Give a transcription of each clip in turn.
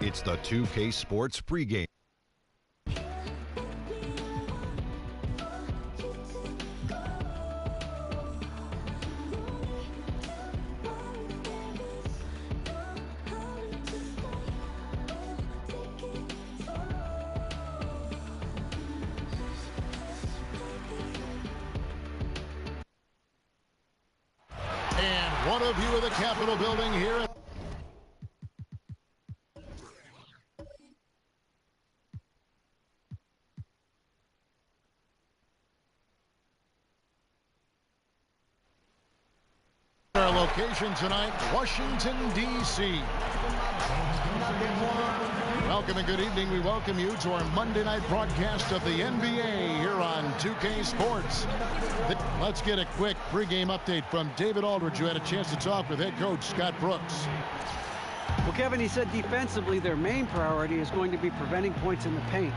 It's the 2K Sports pregame. And one of you of the Capitol building here. Our location tonight, Washington, D.C. Welcome and good evening. We welcome you to our Monday night broadcast of the NBA here on 2K Sports. Let's get a quick pregame update from David Aldridge, who had a chance to talk with head coach Scott Brooks. Well, Kevin, he said defensively their main priority is going to be preventing points in the paint.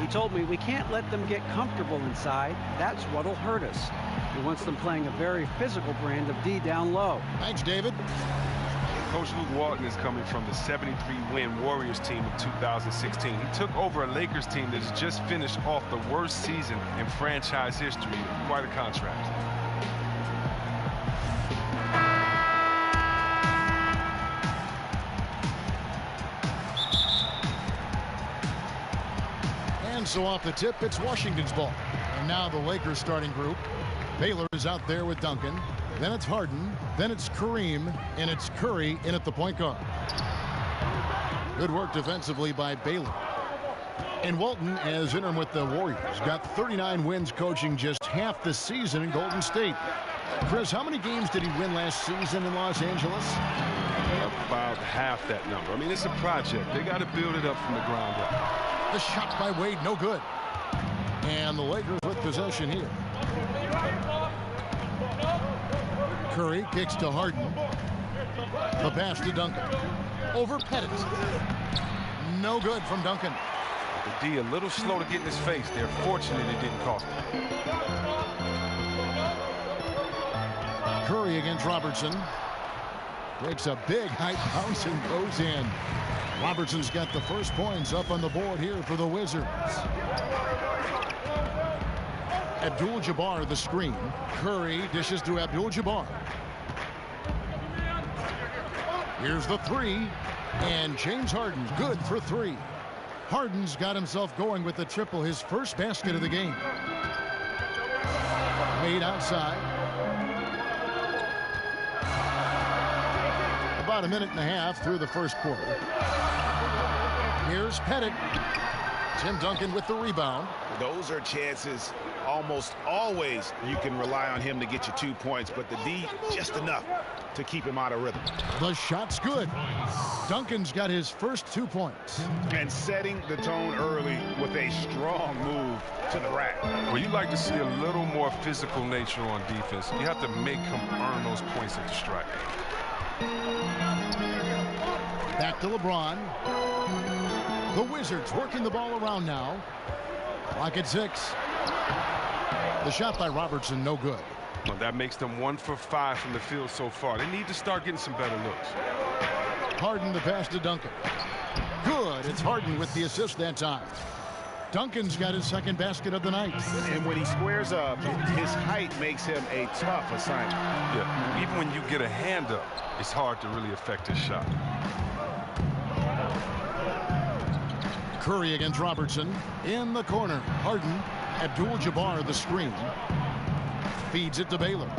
He told me we can't let them get comfortable inside. That's what'll hurt us. He wants them playing a very physical brand of D down low. Thanks, David. Coach Luke Walton is coming from the 73-win Warriors team of 2016. He took over a Lakers team that's just finished off the worst season in franchise history. Quite a contrast. And so off the tip, it's Washington's ball. And now the Lakers starting group. Baylor is out there with Duncan. Then it's Harden. Then it's Kareem. And it's Curry in at the point guard. Good work defensively by Baylor. And Walton, as interim with the Warriors, got 39 wins coaching just half the season in Golden State. Chris, how many games did he win last season in Los Angeles? About half that number. I mean, it's a project. They got to build it up from the ground up. The shot by Wade, no good. And the Lakers with possession here. Curry kicks to Harden. The pass to Duncan. Over Pettit. No good from Duncan. The D a little slow to get in his face. They're fortunate it didn't cost him. Curry against Robertson. Takes a big high bounce and goes in. Robertson's got the first points up on the board here for the Wizards. Abdul-Jabbar the screen. Curry dishes to Abdul-Jabbar. Here's the three. And James Harden good for three. Harden's got himself going with the triple, his first basket of the game. Wade outside. About a minute and a half through the first quarter. Here's Pettit. Tim Duncan with the rebound. Those are chances almost always you can rely on him to get you 2 points, but the D just enough to keep him out of rhythm. The shot's good. Duncan's got his first 2 points. And setting the tone early with a strong move to the rack. Well, you like to see a little more physical nature on defense. You have to make him earn those points at the stripe. Back to LeBron. The Wizards working the ball around now. Clock at 6. The shot by Robertson, no good. Well, that makes them 1 for 5 from the field so far. They need to start getting some better looks. Harden the pass to Duncan. Good. It's Harden with the assist that time. Duncan's got his second basket of the night. And when he squares up, his height makes him a tough assignment. Yeah, even when you get a hand up, it's hard to really affect his shot. Curry against Robertson. In the corner. Harden. Abdul-Jabbar the screen. Feeds it to Baylor.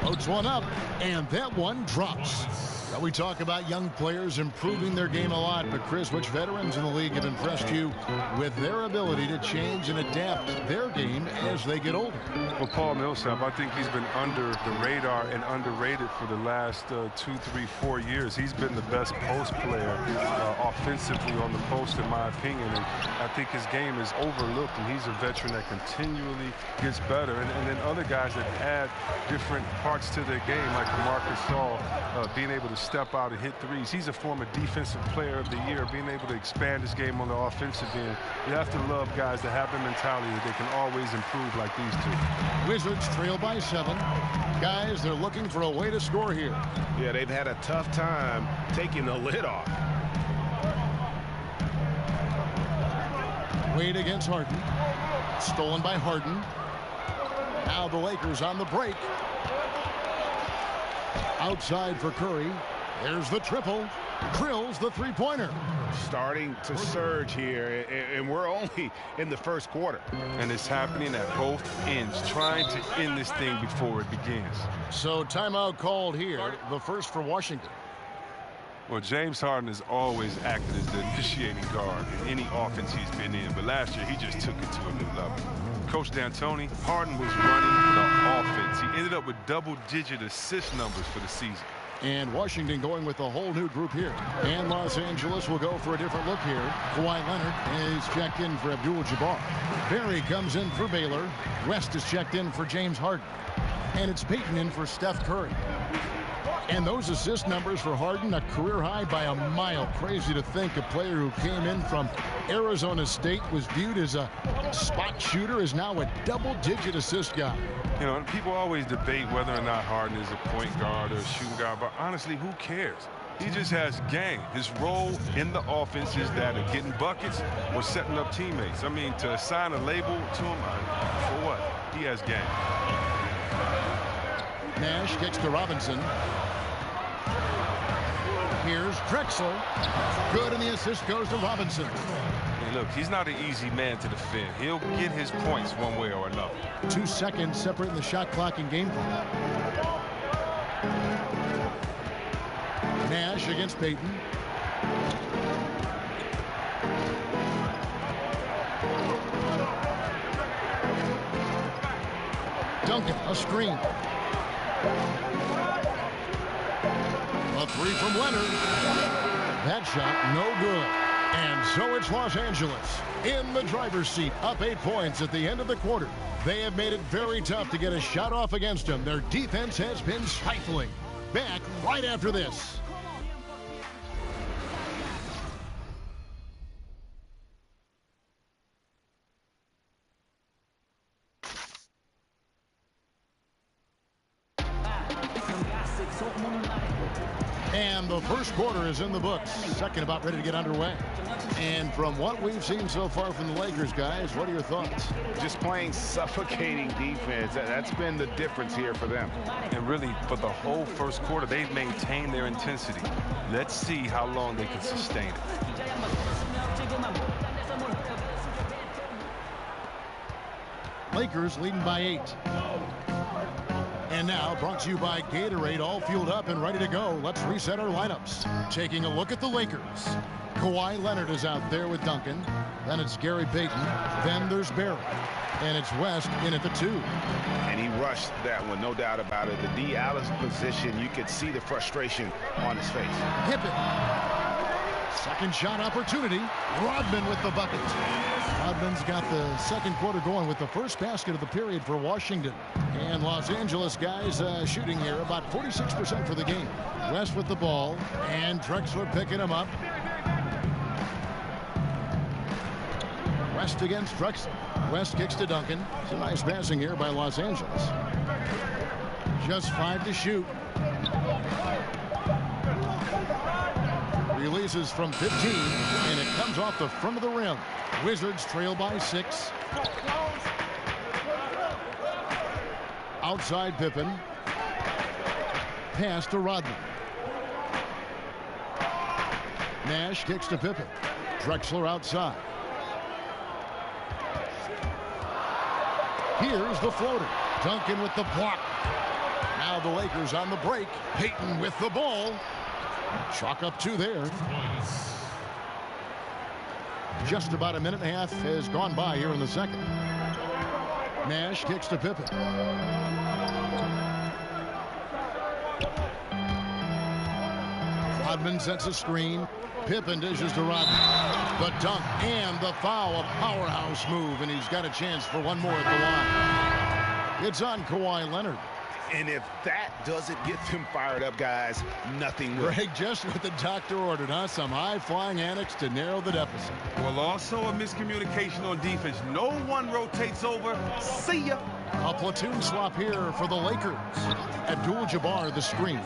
Floats one up. And that one drops. Now we talk about young players improving their game a lot, but Chris, which veterans in the league have impressed you with their ability to change and adapt their game as they get older? Well, Paul Millsap, I think he's been under the radar and underrated for the last 2, 3, 4 years. He's been the best post player offensively on the post, in my opinion, and I think his game is overlooked, and he's a veteran that continually gets better. And then other guys that add different parts parts to their game, like Marcus Saul, being able to step out and hit threes. He's a former Defensive Player of the Year, being able to expand his game on the offensive end. You have to love guys that have the mentality that they can always improve like these two. Wizards trail by 7. Guys, they're looking for a way to score here. Yeah, they've had a tough time taking the lid off. Wade against Harden. Stolen by Harden. Now the Lakers on the break. Outside for Curry. There's the triple. Drills the three-pointer. Starting to surge here, and we're only in the first quarter. And it's happening at both ends, trying to end this thing before it begins. So timeout called here, the first for Washington. Well, James Harden has always acted as the initiating guard in any offense he's been in, but last year he just took it to a new level. Coach D'Antoni, Harden was running the offense. He ended up with double-digit assist numbers for the season. And Washington going with a whole new group here. And Los Angeles will go for a different look here. Kawhi Leonard is checked in for Abdul-Jabbar. Barry comes in for Baylor. West is checked in for James Harden. And it's Payton in for Steph Curry. And those assist numbers for Harden, a career high by a mile. Crazy to think a player who came in from Arizona State, was viewed as a spot shooter, is now a double-digit assist guy. You know, people always debate whether or not Harden is a point guard or a shooting guard, but honestly, who cares? He just has game. His role in the offense is that of getting buckets or setting up teammates. I mean, to assign a label to him, for what? He has game. Nash kicks to Robinson. Here's Drexler. Good, and the assist goes to Robinson. Hey, look, he's not an easy man to defend. He'll get his points one way or another. 2 seconds separating the shot clock and game clock. Nash against Payton. Duncan, a screen. A three from Leonard. That shot no good. And so it's Los Angeles in the driver's seat, up 8 points at the end of the quarter. They have made it very tough to get a shot off against them. Their defense has been stifling. Back right after this. And the first quarter is in the books. Second about ready to get underway. And from what we've seen so far from the Lakers, guys, what are your thoughts? Just playing suffocating defense. That's been the difference here for them. And really, for the whole first quarter, they've maintained their intensity. Let's see how long they can sustain it. Lakers leading by 8. And now, brought to you by Gatorade, all fueled up and ready to go. Let's reset our lineups. Taking a look at the Lakers. Kawhi Leonard is out there with Duncan. Then it's Gary Payton. Then there's Barry. And it's West in at the 2. And he rushed that one, no doubt about it. The D. Allen's position, you could see the frustration on his face. Pippen. Second shot opportunity. Rodman with the bucket. Rodman's got the second quarter going with the first basket of the period for Washington. And Los Angeles guys shooting here about 46% for the game. West with the ball. And Drexler picking him up. West against Drexler. West kicks to Duncan. It's a nice passing here by Los Angeles. Just 5 to shoot. Releases from 15, and it comes off the front of the rim. Wizards trail by 6. Outside Pippen. Pass to Rodman. Nash kicks to Pippen. Drexler outside. Here's the floater. Duncan with the block. Now the Lakers on the break. Payton with the ball. Chalk up 2 there. Just about a minute and a half has gone by here in the second. Nash kicks to Pippen. Rodman sets a screen. Pippen dishes to Rodman. The dunk and the foul, a powerhouse move, and he's got a chance for one more at the line. It's on Kawhi Leonard. And if that doesn't get them fired up, guys, nothing will. Greg, just what the doctor ordered, huh? Some high-flying antics to narrow the deficit. Well, also a miscommunication on defense. No one rotates over. See ya. A platoon swap here for the Lakers. Abdul-Jabbar the screen.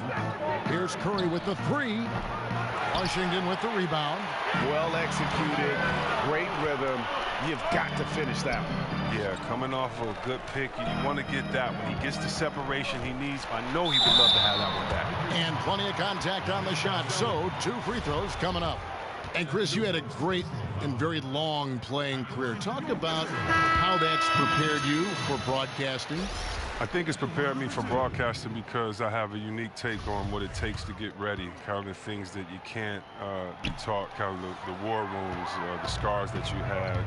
Here's Curry with the three. Washington with the rebound. Well executed. Great rhythm. You've got to finish that one. Yeah, coming off of a good pick, you want to get that one. He gets the separation he needs. I know he would love to have that one back. And plenty of contact on the shot. So 2 free throws coming up. And Chris, you had a great and very long playing career. Talk about how that's prepared you for broadcasting. I think it's prepared me for broadcasting because I have a unique take on what it takes to get ready, kind of the things that you can't be taught, kind of the war wounds, the scars that you had.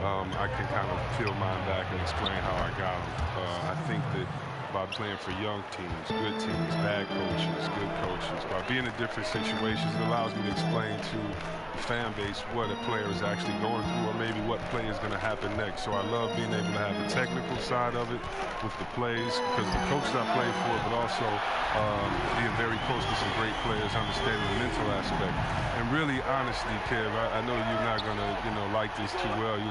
I can kind of peel mine back and explain how I got them. I think that by playing for young teams, good teams, bad coaches, good coaches, by being in different situations, it allows me to explain to the fan base what a player is actually going through or maybe what play is going to happen next. So I love being able to have the technical side of it with the plays because the coaches I play for, but also being very close to some great players, understanding the mental aspect. And really, honestly, Kev, I know you're not going to, like this too well.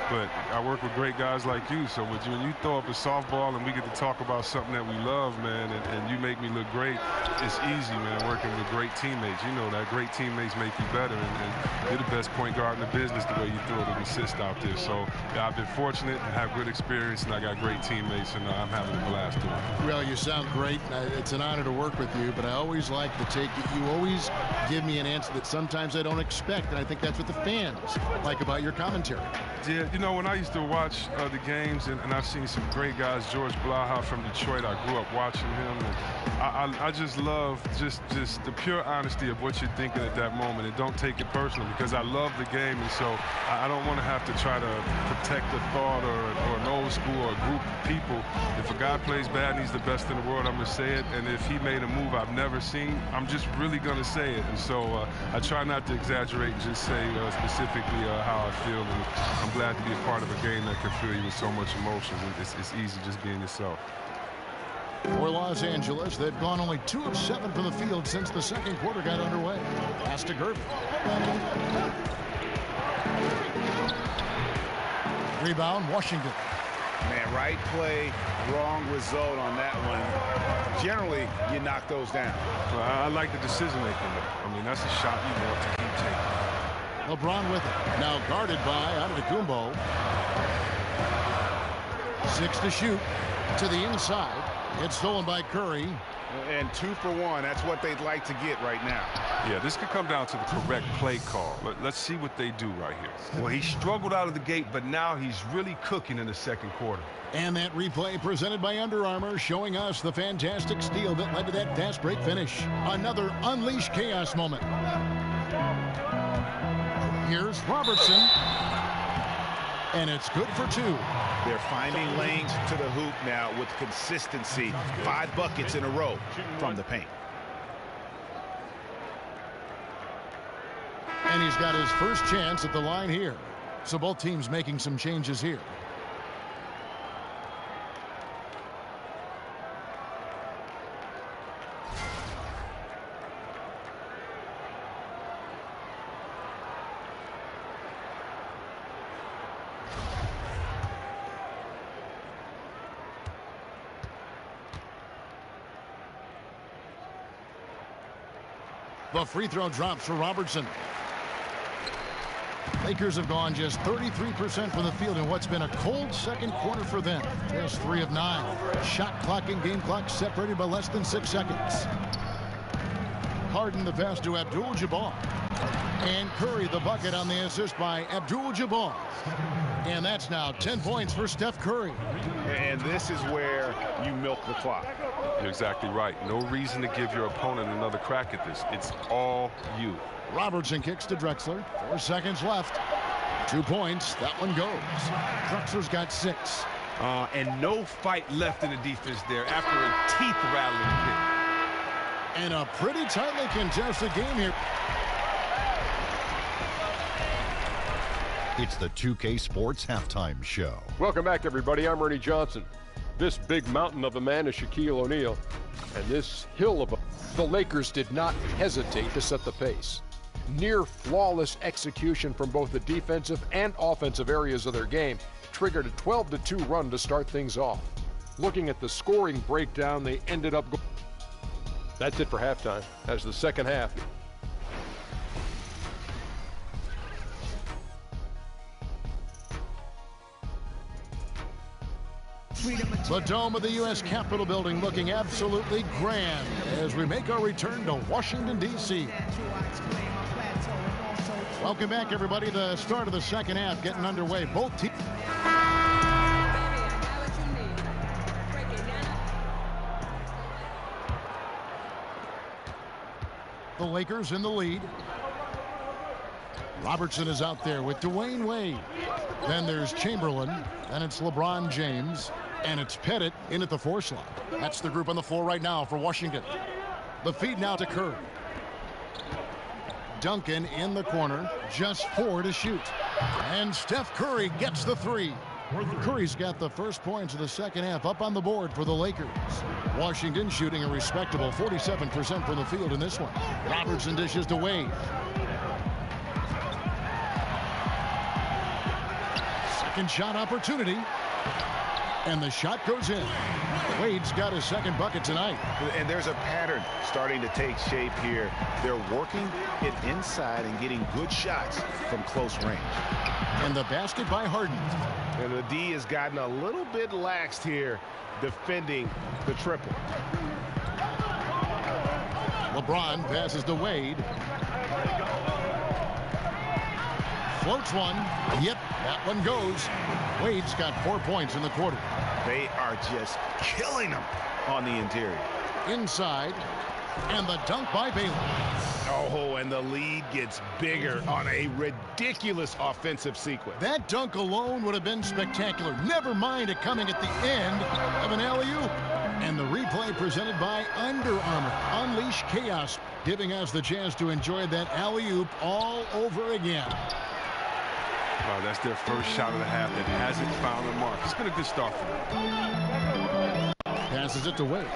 But I work with great guys like you, so when you throw up a softball and we get to talk about something that we love, man, and you make me look great, it's easy, man, working with great teammates. You know that great teammates make you better, and you're the best point guard in the business the way you throw it and assist out there. So yeah, I've been fortunate and have good experience, and I got great teammates, and I'm having a blast doing it. Well, you sound great. It's an honor to work with you, but I always like to take it. You always give me an answer that sometimes I don't expect, and I think that's what the fans like about your commentary. Yeah, when I used to watch the games, and I've seen some great guys, George Blaha from Detroit, I grew up watching him, and I just love just the pure honesty of what you're thinking at that moment, and don't take it personal, because I love the game, and so I don't want to have to try to protect a thought or an old school or a group of people. If a guy plays bad and he's the best in the world, I'm going to say it, and if he made a move I've never seen, I'm just really going to say it, and so I try not to exaggerate and just say specifically how I feel, and I'm glad to be a part of a game that can fill you with so much emotion. It's easy just being yourself. For Los Angeles, they've gone only 2 of 7 from the field since the second quarter got underway. Pass to Gervin. Rebound, Washington. Man, right play, wrong result on that one. Generally, you knock those down. Well, I like the decision making. I mean, that's a shot you want to keep taking. LeBron with it. Now guarded by Antetokounmpo. 6 to shoot. To the inside. It's stolen by Curry. And 2 for 1. That's what they'd like to get right now. Yeah, this could come down to the correct play call. Let's see what they do right here. Well, he struggled out of the gate, but now he's really cooking in the second quarter. And that replay presented by Under Armour, showing us the fantastic steal that led to that fast break finish. Another unleashed chaos moment. Here's Robertson. And it's good for 2. They're finding lanes to the hoop now with consistency. 5 buckets in a row from the paint. And he's got his first chance at the line here. So both teams making some changes here. The free throw drops for Robertson. Lakers have gone just 33% from the field in what's been a cold second quarter for them. Just 3 of 9. Shot clock and game clock separated by less than 6 seconds. Harden the pass to Abdul-Jabbar. And Curry the bucket on the assist by Abdul-Jabbar. And that's now 10 points for Steph Curry. And this is where you milk the clock. You're exactly right. No reason to give your opponent another crack at this. It's all you. Robertson kicks to Drexler. 4 seconds left. 2 points. That one goes. Drexler's got 6. And no fight left in the defense there after a teeth-rattling pick. And a pretty tightly contested game here. It's the 2K Sports Halftime Show. Welcome back, everybody. I'm Ernie Johnson. This big mountain of a man is Shaquille O'Neal, and this hill of a... The Lakers did not hesitate to set the pace. Near flawless execution from both the defensive and offensive areas of their game triggered a 12-2 run to start things off. Looking at the scoring breakdown, they ended up... That's it for halftime. As the second half. The dome of the U.S. Capitol building looking absolutely grand as we make our return to Washington, D.C. Welcome back, everybody. The start of the second half getting underway. Both teams. The Lakers in the lead. Robertson is out there with Dwayne Wade. Then there's Chamberlain. Then it's LeBron James. And it's Pettit in at the 4 slot. That's the group on the floor right now for Washington. The feed now to Curry. Duncan in the corner. Just 4 to shoot. And Steph Curry gets the 3. Curry's got the first points of the second half up on the board for the Lakers. Washington shooting a respectable 47% from the field in this one. Robertson dishes to Wade. Second shot opportunity. And the shot goes in. Wade's got his second bucket tonight. And there's a pattern starting to take shape here. They're working it inside and getting good shots from close range. And the basket by Harden. And the D has gotten a little bit laxed here defending the triple. LeBron passes to Wade. Floats one. Yep, that one goes. Wade's got 4 points in the quarter. They are just killing them on the interior. Inside. And the dunk by Baylor. Oh, and the lead gets bigger on a ridiculous offensive sequence. That dunk alone would have been spectacular. Never mind it coming at the end of an alley-oop. And the replay presented by Under Armour. Unleash chaos, giving us the chance to enjoy that alley-oop all over again. Wow, that's their first shot of the half that hasn't found the mark. It's been a good start for them. Passes it to Wade.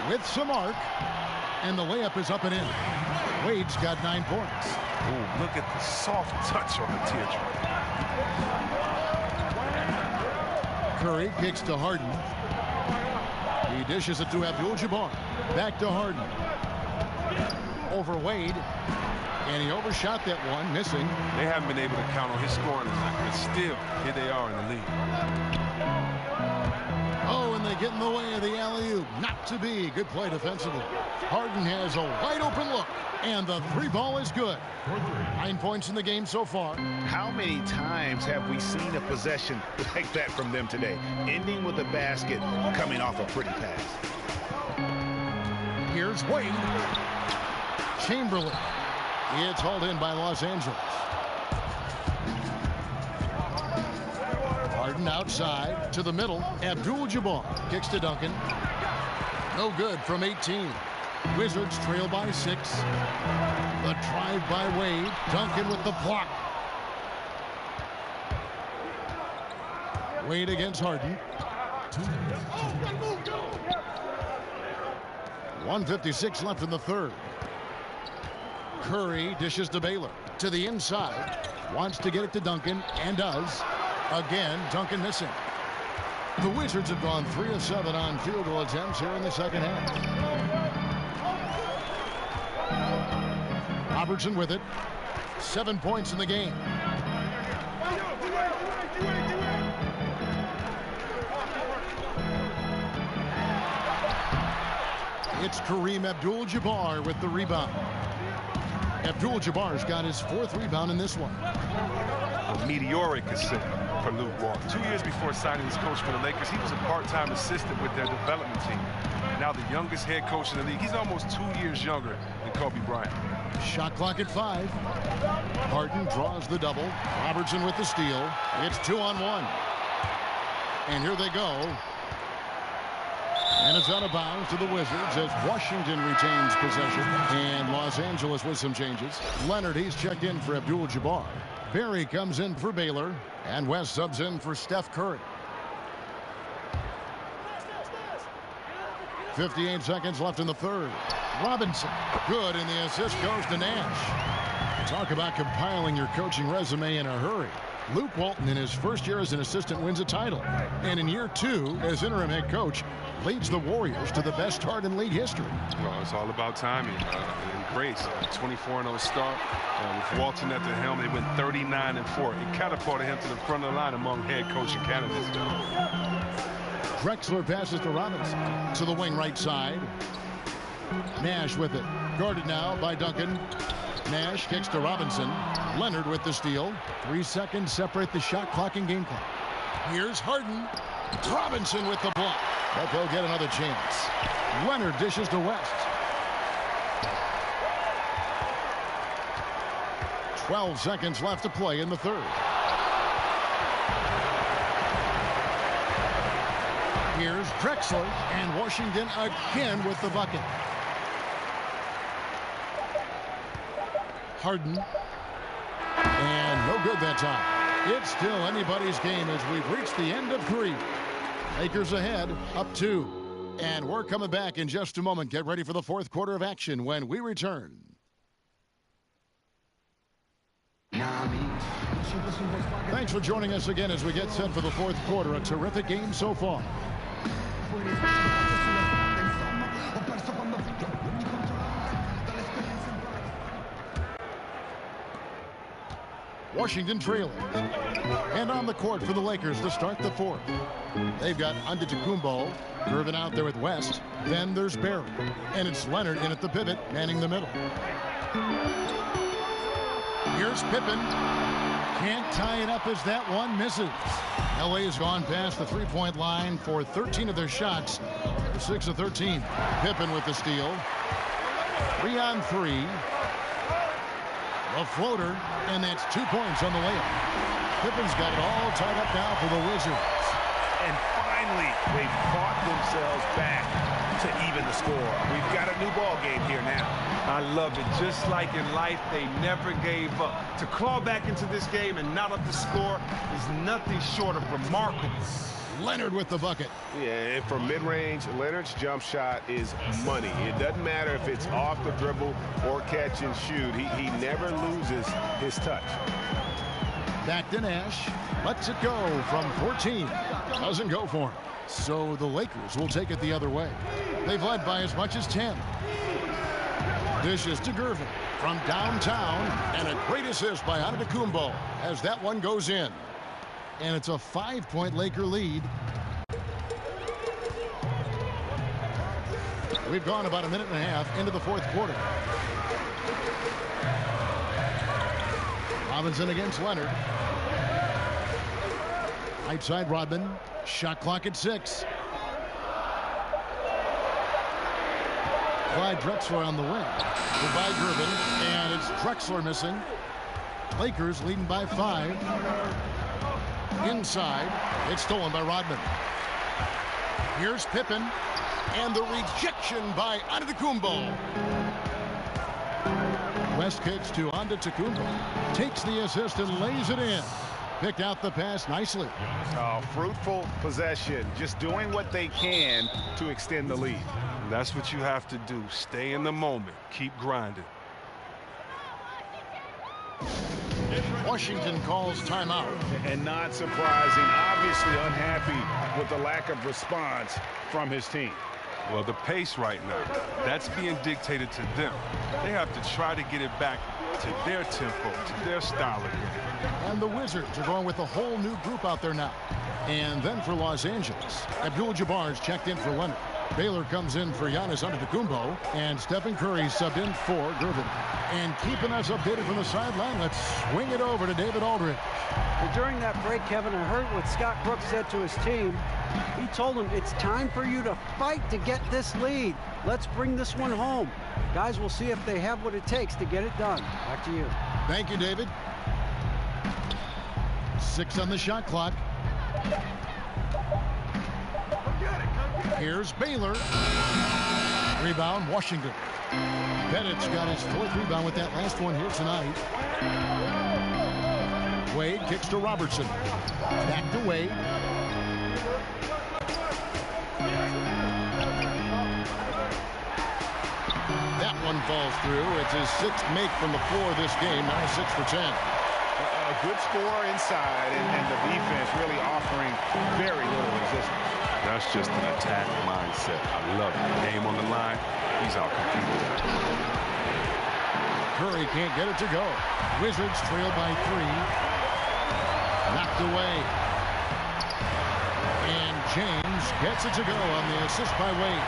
With some arc, and the layup is up and in. Wade's got 9 points. Ooh, look at the soft touch on the teardrop. Curry kicks to Harden. He dishes it to Abdul-Jabbar. Back to Harden. Over Wade. And he overshot that one, missing. They haven't been able to count on his scoring tonight, but still, here they are in the lead. Oh, and they get in the way of the alley-oop. Not to be. Good play defensively. Harden has a wide open look, and the 3 ball is good. 9 points in the game so far. How many times have we seen a possession like that from them today? Ending with a basket, coming off a pretty pass. Here's Wade. Chamberlain. It's hauled in by Los Angeles. Harden outside to the middle. Abdul-Jabbar kicks to Duncan. No good from 18. Wizards trail by 6. The drive by Wade. Duncan with the block. Wade against Harden. 1:56 left in the third. Curry dishes to Baylor. To the inside. Wants to get it to Duncan, and does. Again, Duncan missing. The Wizards have gone 3 of 7 on field goal attempts here in the second half. Robertson with it. 7 points in the game. It's Kareem Abdul-Jabbar with the rebound. Abdul-Jabbar's got his 4th rebound in this one. A meteoric ascent for Luke Walton. 2 years before signing as coach for the Lakers, he was a part-time assistant with their development team. Now the youngest head coach in the league. He's almost 2 years younger than Kobe Bryant. Shot clock at 5. Harden draws the double. Robertson with the steal. It's 2-on-1. And here they go. And it's out of bounds to the Wizards as Washington retains possession. And Los Angeles with some changes. Leonard, he's checked in for Abdul-Jabbar. Barry comes in for Baylor. And West subs in for Steph Curry. 58 seconds left in the third. Robinson, good, and the assist goes to Nash. Talk about compiling your coaching resume in a hurry. Luke Walton, in his first year as an assistant, wins a title. And in year 2, as interim head coach, leads the Warriors to the best start in league history. Well, it's all about timing and grace. 24-0 start. With Walton at the helm, they went 39-4. It catapulted him to the front of the line among head coaching candidates. Drexler passes to Robinson to the wing right side. Nash with it. Guarded now by Duncan. Nash kicks to Robinson. Leonard with the steal. 3 seconds separate the shot clock and game clock. Here's Harden. Robinson with the block. But they'll get another chance. Leonard dishes to West. 12 seconds left to play in the third. Here's Drexler, and Washington again with the bucket. Harden. And no good that time. It's still anybody's game as we've reached the end of 3. Lakers ahead, up 2. And we're coming back in just a moment. Get ready for the fourth quarter of action when we return. Thanks for joining us again as we get set for the fourth quarter. A terrific game so far. Washington trailing. And on the court for the Lakers to start the fourth. They've got Antetokounmpo curving out there with West. Then there's Barry. And it's Leonard in at the pivot, manning the middle. Here's Pippen. Can't tie it up as that one misses. LA has gone past the three-point line for 13 of their shots. They're 6 of 13. Pippen with the steal. 3 on 3. A floater, and that's 2 points on the layup. Pippen's got it all tied up now for the Wizards. And finally, they've fought themselves back to even the score. We've got a new ball game here now. I love it. Just like in life, they never gave up. To claw back into this game and not up the score is nothing short of remarkable. Leonard with the bucket. Yeah, and from mid-range, Leonard's jump shot is money. It doesn't matter if it's off the dribble or catch and shoot. He never loses his touch. Back to Nash. Lets it go from 14. Doesn't go for him. So the Lakers will take it the other way. They've led by as much as 10. Dishes to Gervin from downtown. And a great assist by Antetokounmpo as that one goes in. And it's a 5-point Laker lead. We've gone about a minute and a half into the fourth quarter. Robinson against Leonard. Right side Rodman. Shot clock at 6. Clyde Drexler on the wing. By Gervin. And it's Drexler missing. Lakers leading by 5. Inside, it's stolen by Rodman. Here's Pippen, and the rejection by Antetokounmpo. West kicks to Antetokounmpo, takes the assist and lays it in. Picked out the pass nicely. Fruitful possession, just doing what they can to extend the lead. That's what you have to do. Stay in the moment. Keep grinding. Washington calls timeout. And not surprising, obviously unhappy with the lack of response from his team. Well, the pace right now, that's being dictated to them. They have to try to get it back to their tempo, to their style again. And the Wizards are going with a whole new group out there now. And then for Los Angeles, Abdul-Jabbar's checked in for Leonard. Baylor comes in for Giannis Antetokounmpo, and Stephen Curry subbed in for Gervin. And keeping us updated from the sideline, let's swing it over to David Aldridge. Well, during that break, Kevin, I heard what Scott Brooks said to his team. He told them, it's time for you to fight to get this lead. Let's bring this one home. Guys, we'll see if they have what it takes to get it done. Back to you. Thank you, David. 6 on the shot clock. Come get it, come get it. Here's Baylor. Rebound, Washington. Bennett's got his 4th rebound with that last one here tonight. Wade kicks to Robertson. Back to Wade. That one falls through. It's his 6th make from the floor this game. Now 6 for 10. A good score inside, and the defense really offering very little resistance. That's just an attack mindset. I love it. Game on the line. He's out competing. Curry can't get it to go. Wizards trail by 3. Knocked away. And James gets it to go on the assist by Wade.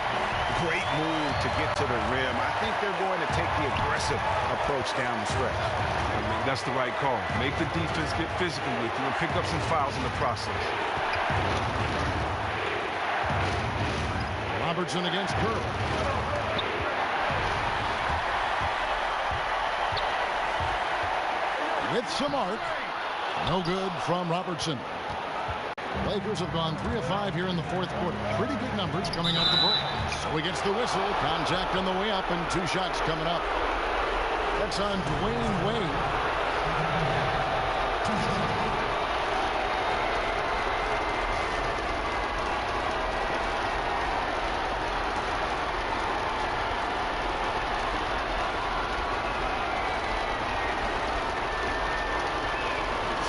Great move to get to the rim. I think they're going to take the aggressive approach down the stretch. I mean, that's the right call. Make the defense get physical with you and pick up some fouls in the process. Robertson against Curry. With some arc. No good from Robertson. Lakers have gone 3 of 5 here in the 4th quarter. Pretty good numbers coming out of the break. So he gets the whistle. Contact on the way up and 2 shots coming up. That's on Dwayne Wade.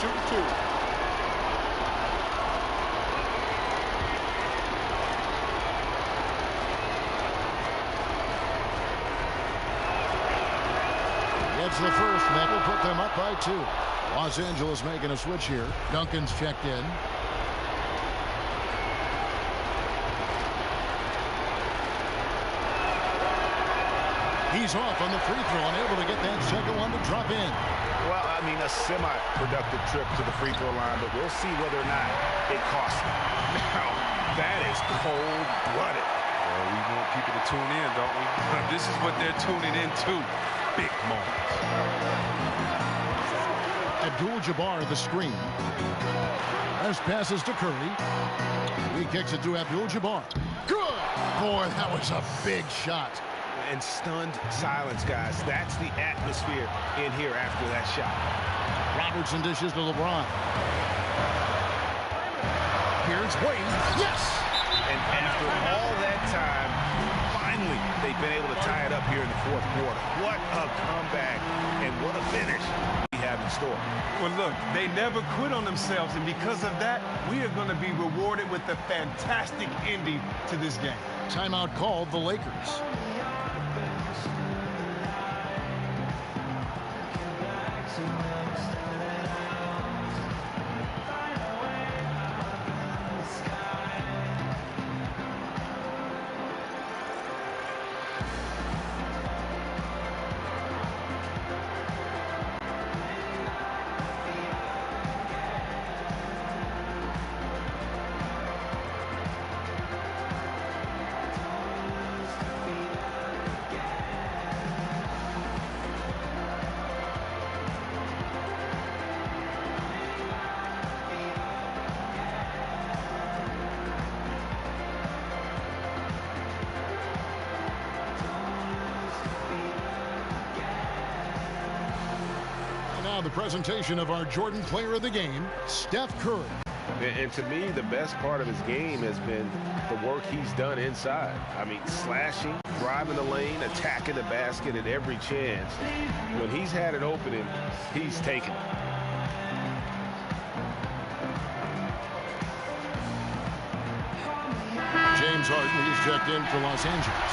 Shoot 2. It's the first, and that will put them up by 2. Los Angeles making a switch here. Duncan's checked in. He's off on the free throw, unable to get that second one to drop in. Well, I mean, a semi-productive trip to the free throw line, but we'll see whether or not it costs him. Now, that is cold-blooded. Well, we want people to tune in, don't we? This is what they're tuning into. Big moments. Abdul-Jabbar the screen. As passes to Curry. He kicks it to Abdul-Jabbar. Good! Boy, that was a big shot. And stunned silence, guys. That's the atmosphere in here after that shot. Robertson dishes to LeBron. Here's Wade. Yes! And after all that time, finally, they've been able to tie it up here in the 4th quarter. What a comeback and what a finish we have in store. Well, look, they never quit on themselves, and because of that, we are going to be rewarded with a fantastic ending to this game. Timeout called the Lakers. The presentation of our Jordan Player of the Game, Steph Curry. And to me, the best part of his game has been the work he's done inside. I mean, slashing, driving the lane, attacking the basket at every chance. When he's had an opening, he's taken it. James Harden, he's checked in for Los Angeles.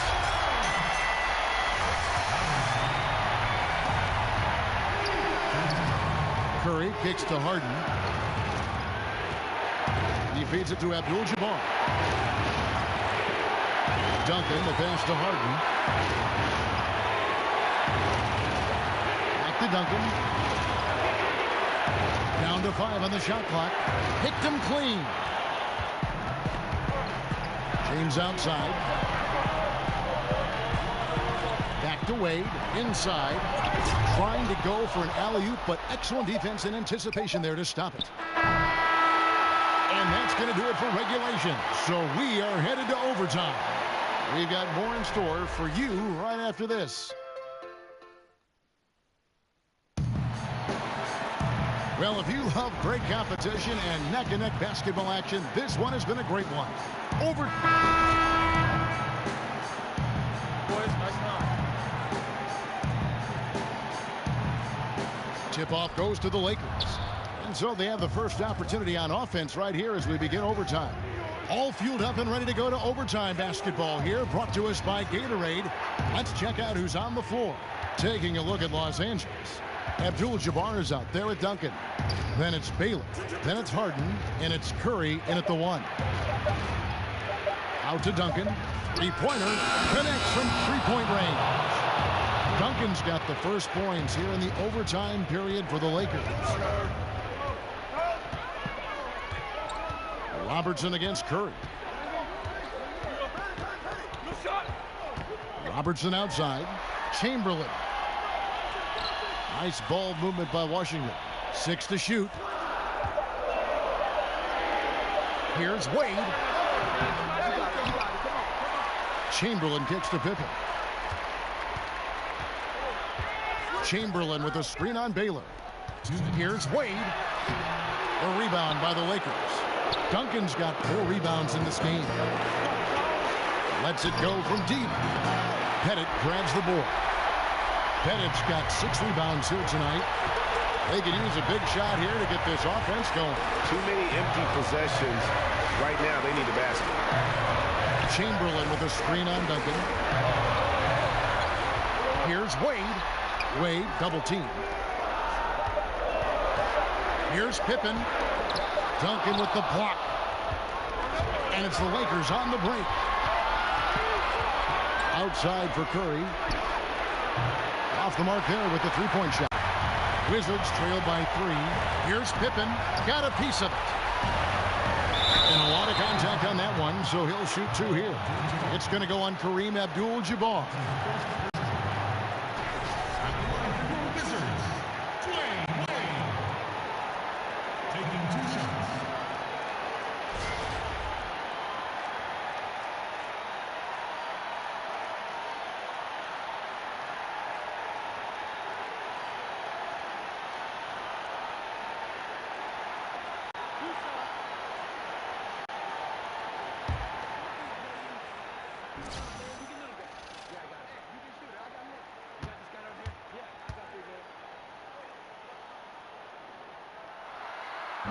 Curry kicks to Harden. He feeds it to Abdul-Jabbar. Duncan, the pass to Harden. Back to Duncan. Down to 5 on the shot clock. Picked him clean. James outside. Back to Wade. Inside. Trying to go for an alley-oop, but excellent defense and anticipation there to stop it. And that's going to do it for regulation. So we are headed to overtime. We've got more in store for you right after this. Well, if you love great competition and neck-and-neck basketball action, this one has been a great one. Tip-off goes to the Lakers. And so they have the first opportunity on offense right here as we begin overtime. All fueled up and ready to go to overtime basketball here, brought to us by Gatorade. Let's check out who's on the floor. Taking a look at Los Angeles. Abdul-Jabbar is out there with Duncan. Then it's Baylor. Then it's Harden. And it's Curry in at the 1. Out to Duncan. Three-pointer. Connects from three-point range. Duncan's got the first points here in the overtime period for the Lakers. Robertson against Curry. Robertson outside. Chamberlain. Nice ball movement by Washington. 6 to shoot. Here's Wade. Chamberlain kicks to Pippen. Chamberlain with a screen on Baylor. Here's Wade. A rebound by the Lakers. Duncan's got 4 rebounds in this game. Lets it go from deep. Pettit grabs the board. Pettit's got 6 rebounds here tonight. They can use a big shot here to get this offense going. Too many empty possessions. Right now, they need a basket. Chamberlain with a screen on Duncan. Here's Wade. Wade double team. Here's Pippen. Duncan with the block. And it's the Lakers on the break. Outside for Curry. Off the mark there with the three-point shot. Wizards trailed by 3. Here's Pippen. Got a piece of it. And a lot of contact on that one, so he'll shoot 2 here. It's going to go on Kareem Abdul-Jabbar.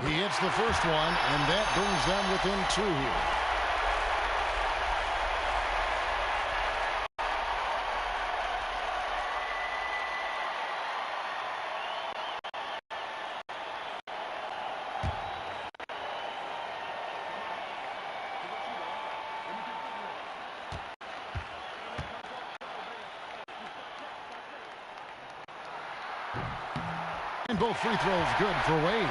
He hits the first one, and that brings them within 2 here. And both free throws good for Wade.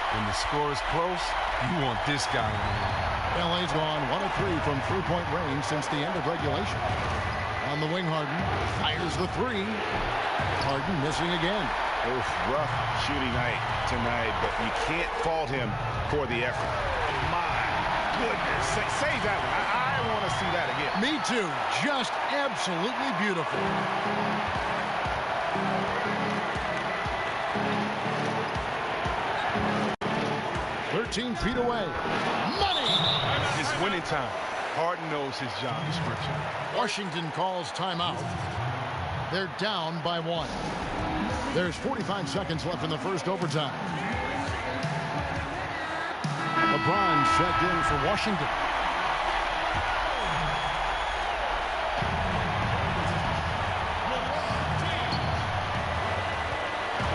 When the score is close, you want this guy in there. LA's gone 1 of 3 from three-point range since the end of regulation. On the wing, Harden fires the 3. Harden missing again. Oof, rough shooting night tonight, but you can't fault him for the effort. My goodness. Save that one. I want to see that again. Me too. Just absolutely beautiful. 13 feet away. Money! It's winning time. Harden knows his job description. Washington calls timeout. They're down by 1. There's 45 seconds left in the first overtime. LeBron checked in for Washington.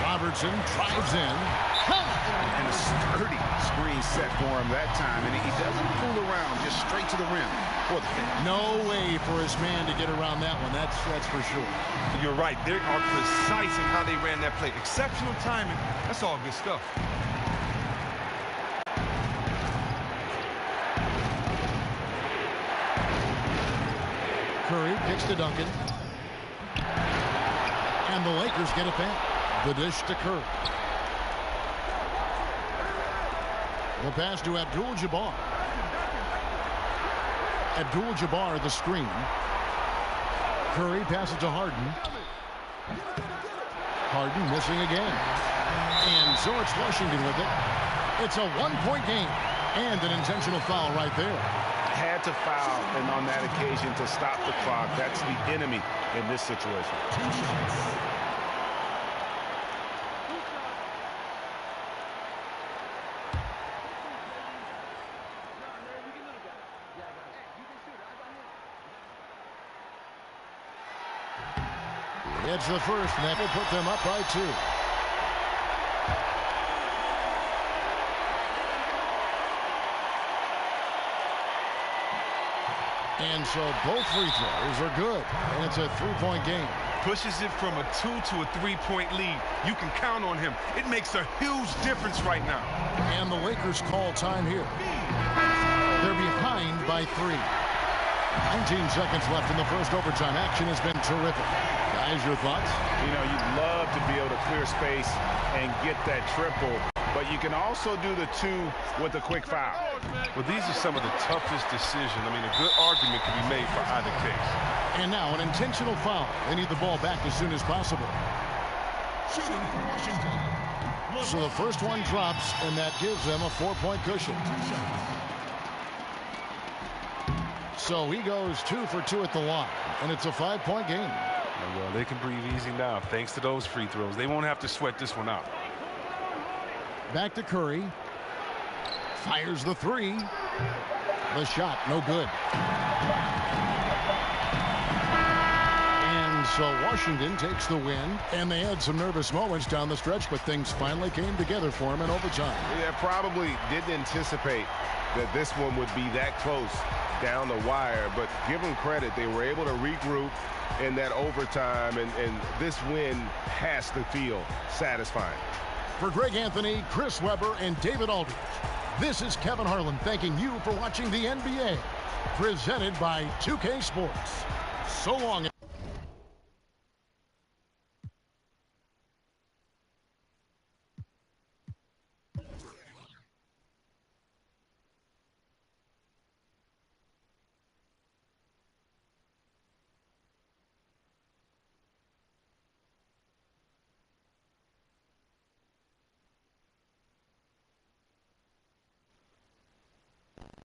Robertson drives in. And a sturdy screen set for him that time, and he doesn't fool around, just straight to the rim for the finish. No way for his man to get around that one. That's for sure. You're right. They are precise in how they ran that play. Exceptional timing. That's all good stuff. Curry kicks to Duncan. And the Lakers get it back. The dish to Curry. The pass to Abdul-Jabbar. Abdul-Jabbar the screen. Curry passes to Harden. Harden missing again. And so it's Washington with it. It's a one-point game. And an intentional foul right there. Had to foul, and on that occasion to stop the clock. That's the enemy in this situation. 2 shots. It's the first, and that will put them up by 2. And so both free throws are good, and it's a 3-point game. Pushes it from a 2 to a 3-point lead. You can count on him. It makes a huge difference right now. And the Lakers call time here. They're behind by 3. 19 seconds left in the first overtime. Action has been terrific. Guys, your thoughts? You know, you'd love to be able to clear space and get that triple, but you can also do the 2 with a quick foul. Well, these are some of the toughest decisions. I mean, a good argument can be made for either case. And now an intentional foul. They need the ball back as soon as possible. So the first one drops, and that gives them a 4-point cushion. So he goes 2 for 2 at the line, and it's a 5-point game. Well, they can breathe easy now thanks to those free throws. They won't have to sweat this one out. Back to Curry. Fires the 3. The shot, no good. And so Washington takes the win, and they had some nervous moments down the stretch, but things finally came together for them in overtime. Yeah, probably didn't anticipate that this one would be that close down the wire, but give them credit. They were able to regroup in that overtime, and this win has to feel satisfying. For Greg Anthony, Chris Webber, and David Aldridge, this is Kevin Harlan thanking you for watching the NBA, presented by 2K Sports. So long.